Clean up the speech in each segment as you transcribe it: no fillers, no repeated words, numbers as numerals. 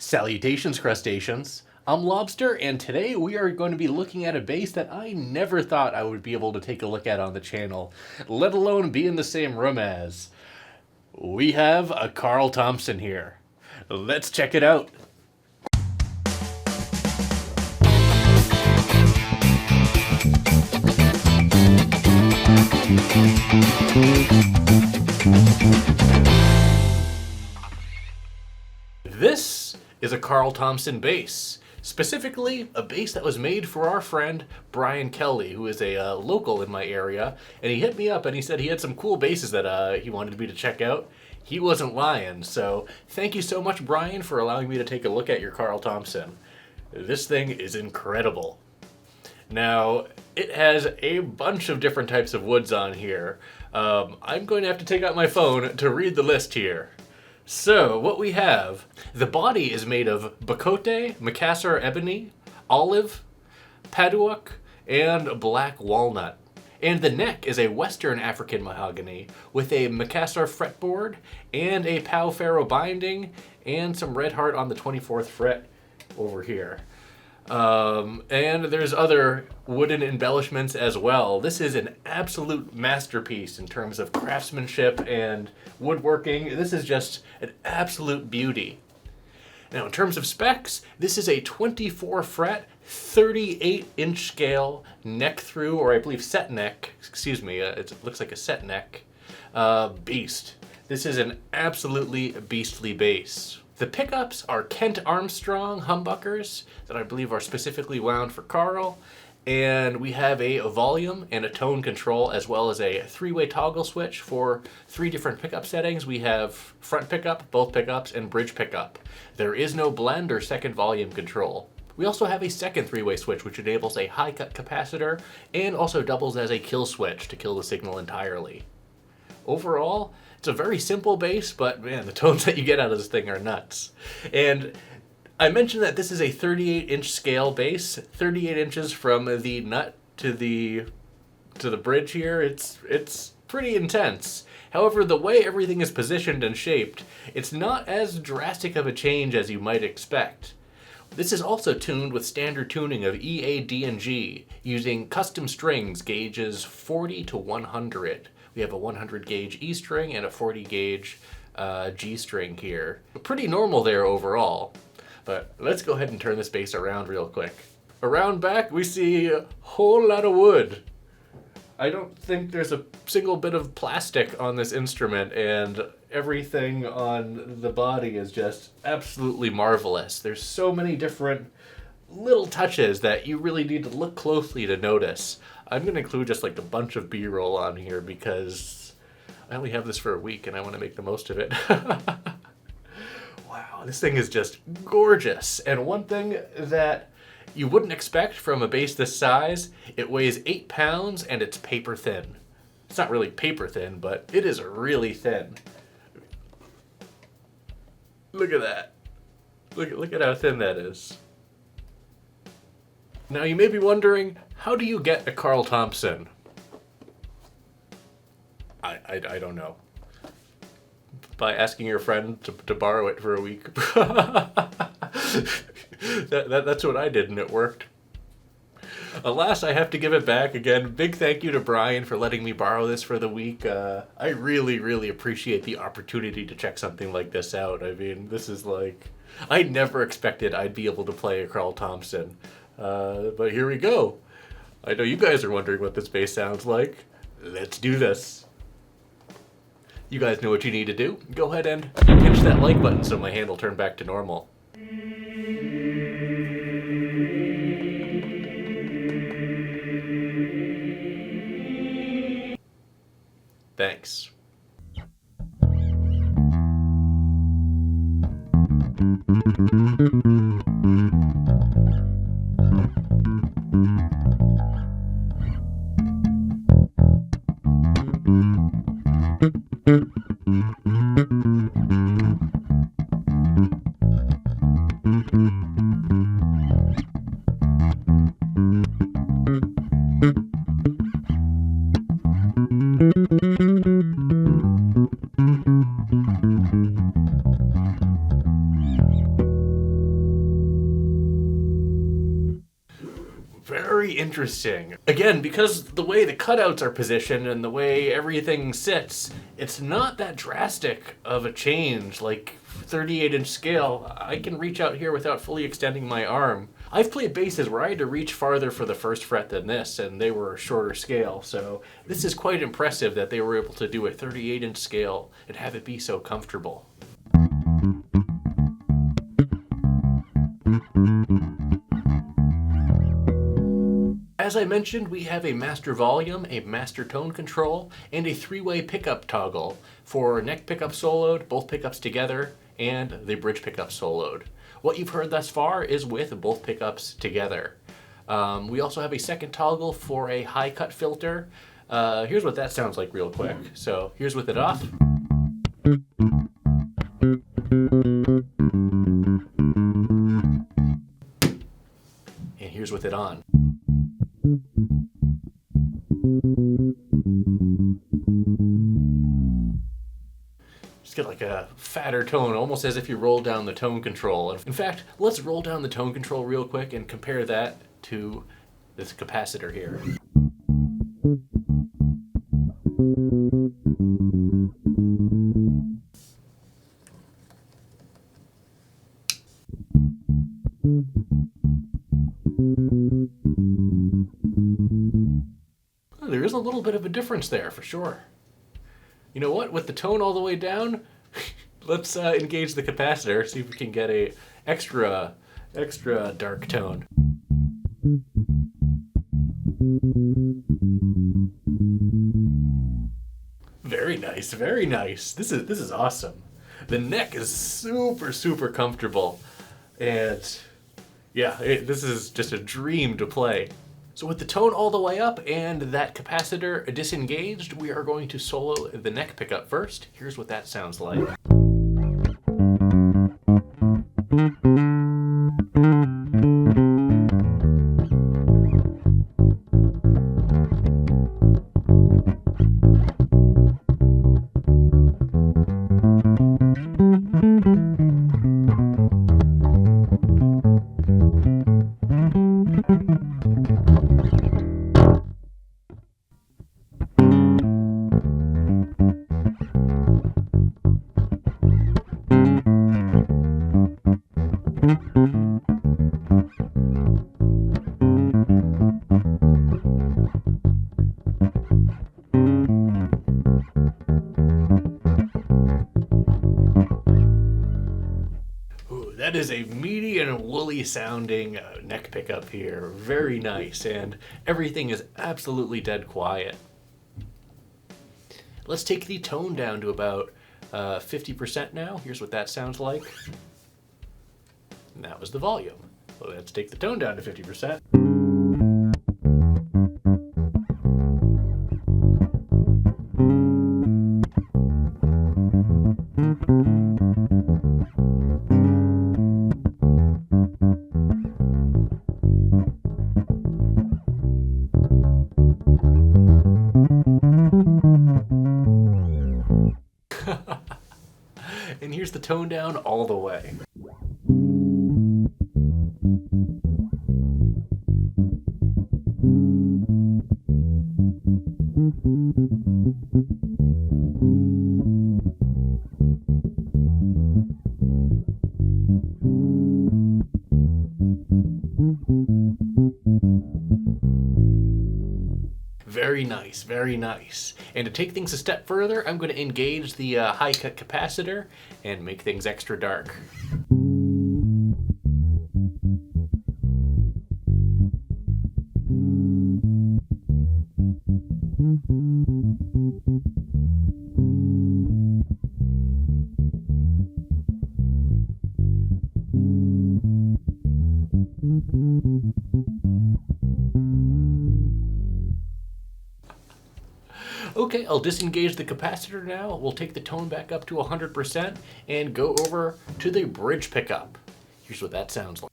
Salutations, crustaceans. I'm Lobster, and today we are going to be looking at a bass that I never thought I would be able to take a look at on the channel, let alone be in the same room as. We have a Carl Thompson here. Let's check it out. This is a Carl Thompson bass. Specifically, a bass that was made for our friend Brian Kelly, who is a local in my area, and he hit me up and he said he had some cool basses that he wanted me to check out. He wasn't lying, so thank you so much, Brian, for allowing me to take a look at your Carl Thompson. This thing is incredible. Now, it has a bunch of different types of woods on here. I'm going to have to take out my phone to read the list here. So, what we have, the body is made of Bacote, Macassar ebony, olive, Paduak, and black walnut. And the neck is a Western African mahogany with a Macassar fretboard and a Pau Ferro binding and some red heart on the 24th fret over here. And there's other wooden embellishments as well. This is an absolute masterpiece in terms of craftsmanship and woodworking. This is just an absolute beauty. Now, in terms of specs, this is a 24 fret, 38 inch scale neck through, or I believe set neck, it looks like a set neck, beast. This is an absolutely beastly bass. The pickups are Kent Armstrong humbuckers that I believe are specifically wound for Carl. And we have a volume and a tone control, as well as a three-way toggle switch for 3 different pickup settings. We have front pickup, both pickups, and bridge pickup. There is no blend or second volume control. We also have a second 3-way switch, which enables a high-cut capacitor and also doubles as a kill switch to kill the signal entirely. Overall, it's a very simple bass, but man, the tones that you get out of this thing are nuts. And I mentioned that this is a 38 inch scale bass, 38 inches from the nut to the bridge here. It's pretty intense. However, the way everything is positioned and shaped, it's not as drastic of a change as you might expect. This is also tuned with standard tuning of E, A, D, and G, using custom strings gauges 40 to 100. We have a 100 gauge E string and a 40 gauge G string here. Pretty normal there overall. But let's go ahead and turn this bass around real quick. Around back, we see a whole lot of wood. I don't think there's a single bit of plastic on this instrument, and everything on the body is just absolutely marvelous. There's so many different little touches that you really need to look closely to notice. I'm going to include just like a bunch of B-roll on here because I only have this for a week and I want to make the most of it. Wow, this thing is just gorgeous. And one thing that you wouldn't expect from a bass this size, it weighs 8 pounds and it's paper thin. It's not really paper thin, but it is really thin. Look at that. Look at how thin that is. Now you may be wondering, how do you get a Carl Thompson? I don't know. By asking your friend to borrow it for a week. That's what I did and it worked. Alas, I have to give it back again. Big thank you to Brian for letting me borrow this for the week. I really, really appreciate the opportunity to check something like this out. I mean, this is like, I never expected I'd be able to play a Carl Thompson. But here we go. I know you guys are wondering what this bass sounds like. Let's do this. You guys know what you need to do. Go ahead and pinch that like button so my hand will turn back to normal. Thanks. Very interesting. Again, because the way the cutouts are positioned and the way everything sits, it's not that drastic of a change. Like 38-inch scale, I can reach out here without fully extending my arm. I've played basses where I had to reach farther for the first fret than this, and they were a shorter scale, so this is quite impressive that they were able to do a 38-inch scale and have it be so comfortable. As I mentioned, we have a master volume, a master tone control, and a 3-way pickup toggle for neck pickup soloed, both pickups together, and the bridge pickup soloed. What you've heard thus far is with both pickups together. We also have a second toggle for a high cut filter. Here's what that sounds like real quick. So here's with it off. And here's with it on. Just get like a fatter tone, almost as if you roll down the tone control. In fact, let's roll down the tone control real quick and compare that to this capacitor here. There is a little bit of a difference there for sure. You know what? With the tone all the way down, let's engage the capacitor, see if we can get a extra dark tone. Very nice, very nice. This is awesome. The neck is super comfortable, and yeah, this is just a dream to play. So with the tone all the way up and that capacitor disengaged, we are going to solo the neck pickup first. Here's what that sounds like. That is a meaty and woolly sounding neck pickup here. Very nice, and everything is absolutely dead quiet. Let's take the tone down to about 50% now. Here's what that sounds like. And that was the volume. So let's take the tone down to 50%. And here's the tone down all the way. Very nice, very nice. And to take things a step further, I'm going to engage the high cut capacitor and make things extra dark. Okay, I'll disengage the capacitor now. We'll take the tone back up to 100% and go over to the bridge pickup. Here's what that sounds like.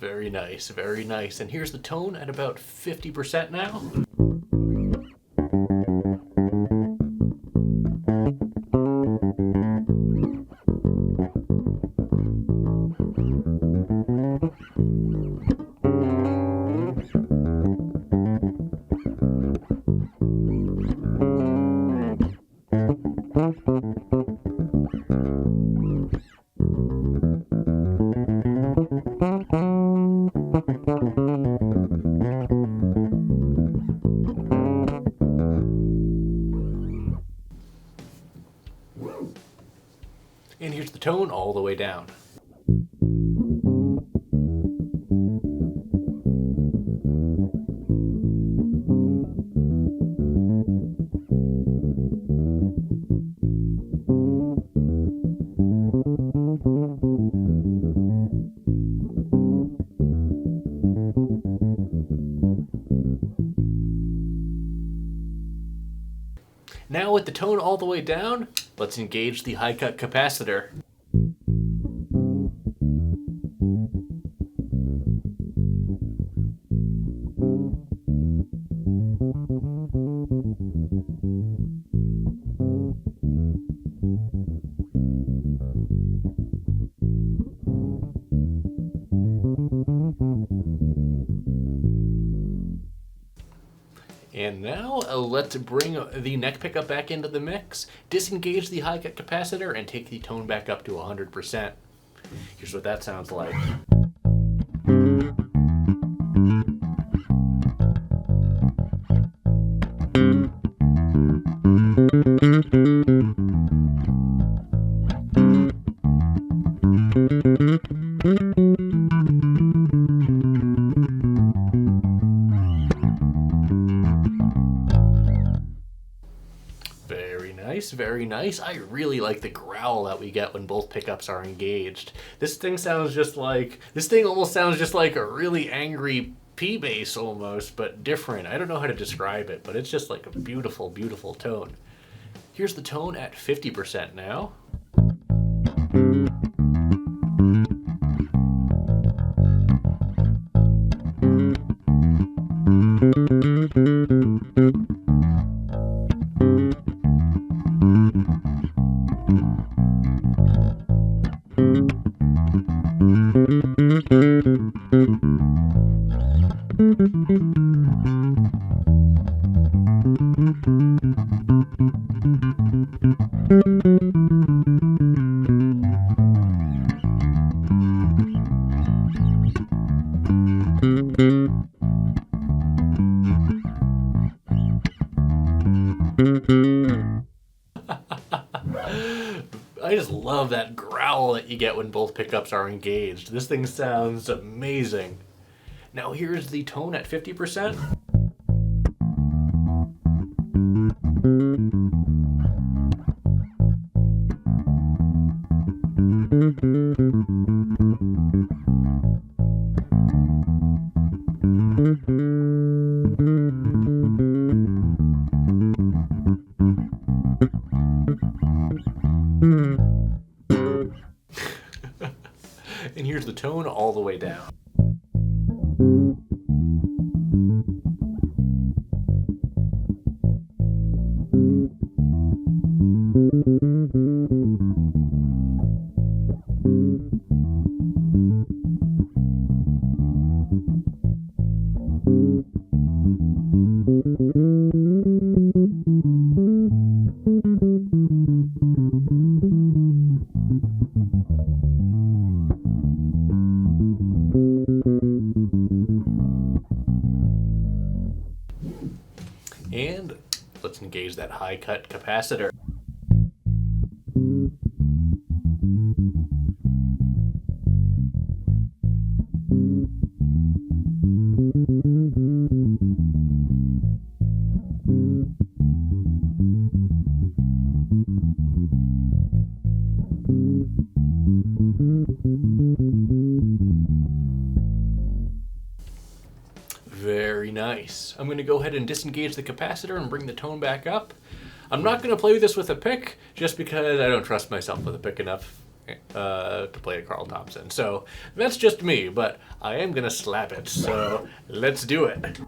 Very nice, very nice. And here's the tone at about 50% now. And here's the tone all the way down. Now with the tone all the way down, let's engage the high cut capacitor. And now let's bring the neck pickup back into the mix, disengage the high cut capacitor, and take the tone back up to 100%. Here's what that sounds like. Very nice. I really like the growl that we get when both pickups are engaged. This thing almost sounds just like a really angry P bass almost, but different. I don't know how to describe it, but it's just like a beautiful, beautiful tone. Here's the tone at 50% now. I just love that growl that you get when both pickups are engaged. This thing sounds amazing. Now here's the tone at 50%. And here's the tone all the way down. And let's engage that high cut capacitor. Very nice. I'm going to go ahead and disengage the capacitor and bring the tone back up. I'm not going to play this with a pick just because I don't trust myself with a pick enough. to play a Carl Thompson. So that's just me, but I am gonna slap it. So let's do it.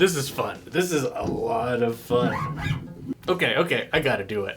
This is fun. This is a lot of fun. Okay, I gotta do it.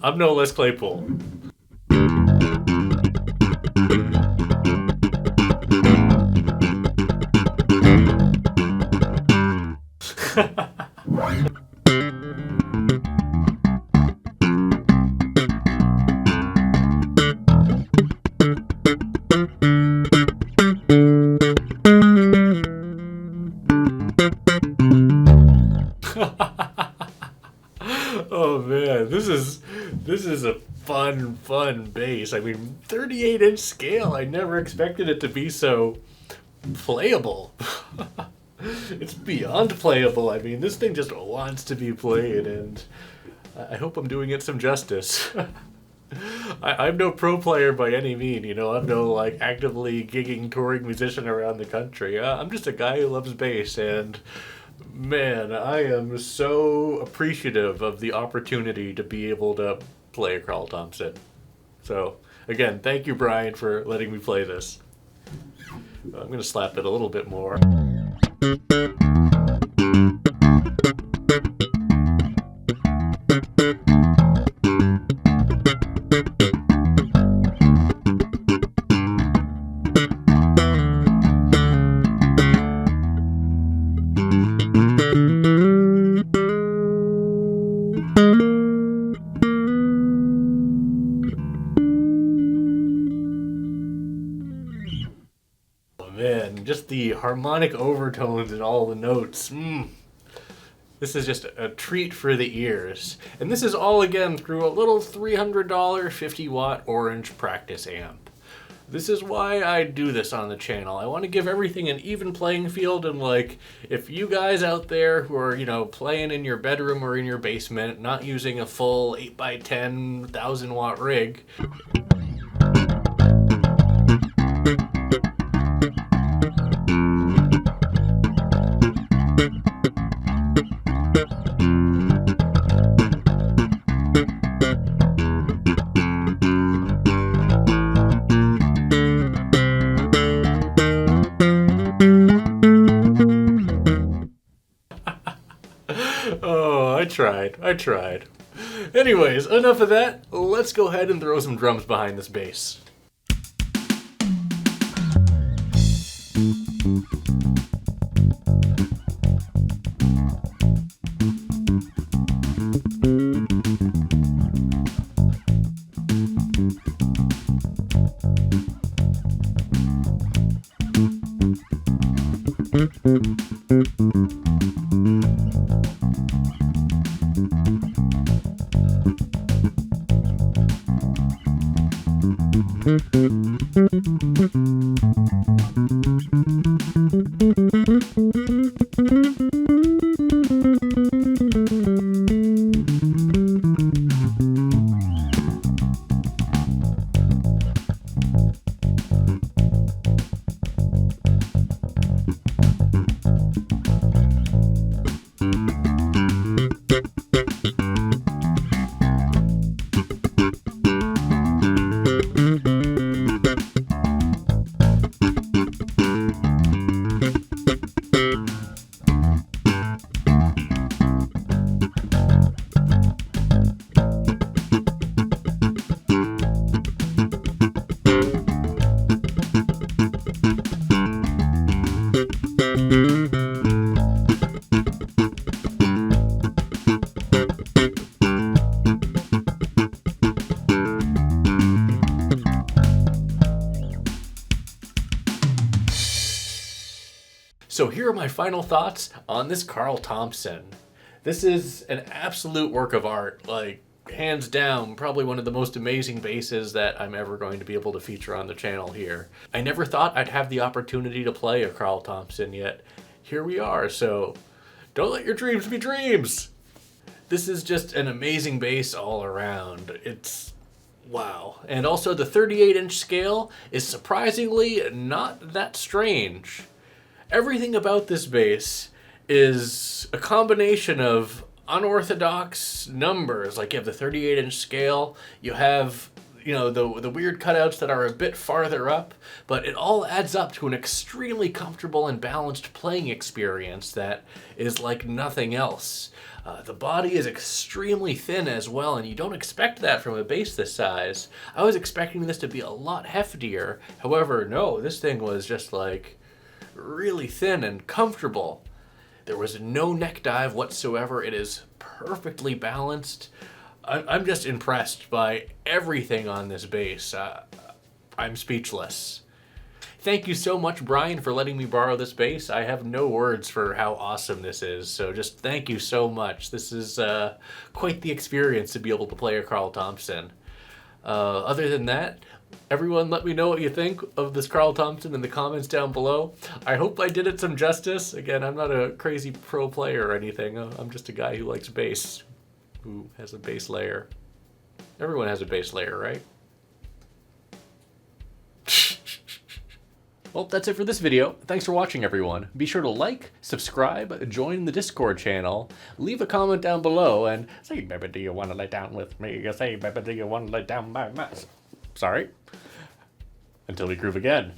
I'm no less Claypool. Oh man, this is a fun bass. I mean, 38-inch scale. I never expected it to be so playable. It's beyond playable. I mean, this thing just wants to be played, and I hope I'm doing it some justice. I'm no pro player by any mean, you know. I'm no like actively gigging touring musician around the country. I'm just a guy who loves bass, and man, I am so appreciative of the opportunity to be able to play a Carl Thompson. So, again, thank you, Brian, for letting me play this. I'm going to slap it a little bit more. Man, just the harmonic overtones and all the notes. This is just a treat for the ears. And this is all again through a little $300 50-watt orange practice amp. This is why I do this on the channel. I want to give everything an even playing field, and like, if you guys out there who are, you know, playing in your bedroom or in your basement, not using a full 8x10 1,000-watt rig, oh, I tried. Anyways, enough of that. Let's go ahead and throw some drums behind this bass. So here are my final thoughts on this Carl Thompson. This is an absolute work of art, like hands down, probably one of the most amazing basses that I'm ever going to be able to feature on the channel here. I never thought I'd have the opportunity to play a Carl Thompson, yet here we are, so don't let your dreams be dreams! This is just an amazing bass all around. It's wow. And also the 38-inch scale is surprisingly not that strange. Everything about this bass is a combination of unorthodox numbers. Like you have the 38-inch scale, you have, you know, the weird cutouts that are a bit farther up, but it all adds up to an extremely comfortable and balanced playing experience that is like nothing else. The body is extremely thin as well, and you don't expect that from a bass this size. I was expecting this to be a lot heftier. However, no, this thing was just like really thin and comfortable. There was no neck dive whatsoever. It is perfectly balanced. I'm just impressed by everything on this bass. I'm speechless. Thank you so much, Brian, for letting me borrow this bass. I have no words for how awesome this is, so just thank you so much. This is quite the experience to be able to play a Carl Thompson. Other than that, everyone let me know what you think of this Carl Thompson in the comments down below. I hope I did it some justice. Again, I'm not a crazy pro player or anything. I'm just a guy who likes bass, who has a bass layer. Everyone has a bass layer, right? Well, that's it for this video. Thanks for watching, everyone. Be sure to like, subscribe, join the Discord channel, leave a comment down below, and say, baby, do you want to lay down with me? You say, baby, do you want to lay down by myself? Sorry. Until we groove again.